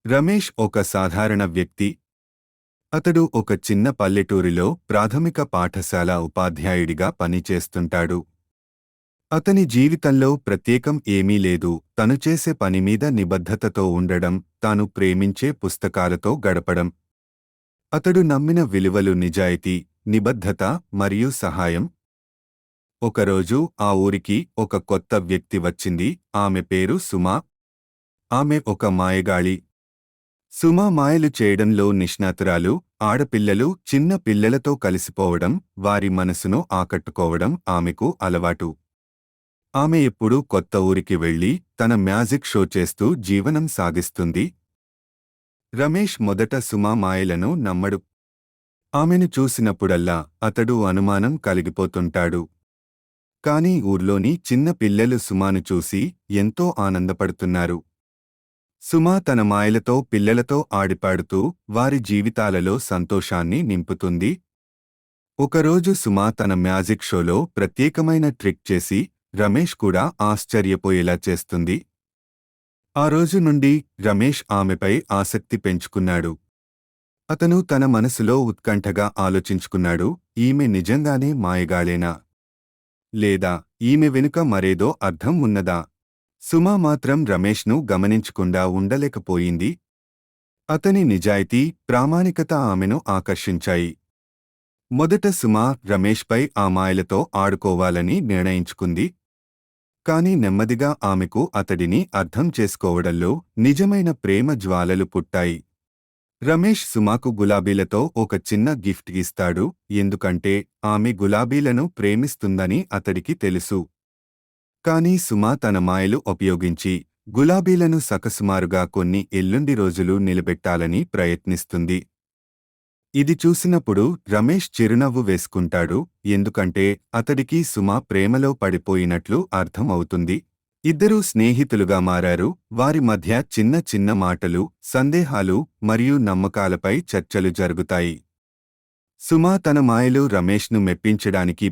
రమేష్ ఒక సాధారణ వ్యక్తి. అతడు ఒక చిన్న పల్లెటూరిలో ప్రాథమిక పాఠశాల ఉపాధ్యాయుడిగా పనిచేస్తుంటాడు. అతని జీవితంలో ప్రత్యేకం ఏమీ లేదు. తను చేసే పనిమీద నిబద్ధతతో ఉండడం, తాను ప్రేమించే పుస్తకాలతో గడపడం. అతడు నమ్మిన విలువలు నిజాయితీ, నిబద్ధత మరియు సహాయం. ఒకరోజు ఆ ఊరికి ఒక కొత్త వ్యక్తి వచ్చింది. ఆమె పేరు సుమా. ఆమె ఒక మాయగాళి. సుమ మాయలు చేయడంలో నిష్ణాతురాలు. ఆడపిల్లలు, చిన్న పిల్లలతో కలిసిపోవడం, వారి మనసును ఆకట్టుకోవడం ఆమెకు అలవాటు. ఆమె ఎప్పుడూ కొత్త ఊరికి వెళ్లి తన మ్యాజిక్ షో చేస్తూ జీవనం సాగిస్తుంది. రమేష్ మొదట సుమ మాయలను నమ్మడు. ఆమెను చూసినప్పుడల్లా అతడు అనుమానం కలిగిపోతుంటాడు. కాని ఊర్లోని చిన్న పిల్లలు సుమాను చూసి ఎంతో ఆనందపడుతున్నారు. సుమ తన మాయలతో పిల్లలతో ఆడిపాడుతూ వారి జీవితాలలో సంతోషాన్ని నింపుతుంది. ఒకరోజు సుమ తన మ్యాజిక్ షోలో ప్రత్యేకమైన ట్రిక్ చేసి రమేష్ కూడా ఆశ్చర్యపోయేలా చేస్తుంది. ఆ రోజు నుండి రమేష్ ఆమెపై ఆసక్తి పెంచుకున్నాడు. అతను తన మనసులో ఉత్కంఠగా ఆలోచించుకున్నాడు, ఈమె నిజంగానే మాయగాళేనా? లేదా ఈమె వెనుక మరేదో అర్థం ఉన్నదా? సుమ మాత్రం రమేష్ను గమనించకుండా ఉండలేకపోయింది. అతని నిజాయితీ, ప్రామాణికత ఆమెను ఆకర్షించాయి. మొదట సుమ రమేష్పై ఆ మాయలతో ఆడుకోవాలని నిర్ణయించుకుంది. కాని నెమ్మదిగా ఆమెకు అతడిని అర్థం చేసుకోవడంలో నిజమైన ప్రేమ జ్వాలలు పుట్టాయి. రమేష్ సుమాకు గులాబీలతో ఒక చిన్న గిఫ్ట్ ఇస్తాడు, ఎందుకంటే ఆమె గులాబీలను ప్రేమిస్తుందని అతడికి తెలుసు. కాని సుమ తన మాయలు ఉపయోగించి గులాబీలను సకసుమారుగా కొన్ని ఎల్లుండి రోజులు నిలబెట్టాలని ప్రయత్నిస్తుంది. ఇది చూసినప్పుడు రమేష్ చిరునవ్వు వేసుకుంటాడు, ఎందుకంటే అతడికి సుమ ప్రేమలో పడిపోయినట్లు అర్థం అవుతుంది. ఇద్దరూ స్నేహితులుగా మారారు. వారి మధ్య చిన్న చిన్న మాటలు, సందేహాలు మరియు నమ్మకాలపై చర్చలు జరుగుతాయి. సుమ తన మాయలు రమేష్ను మెప్పించడానికి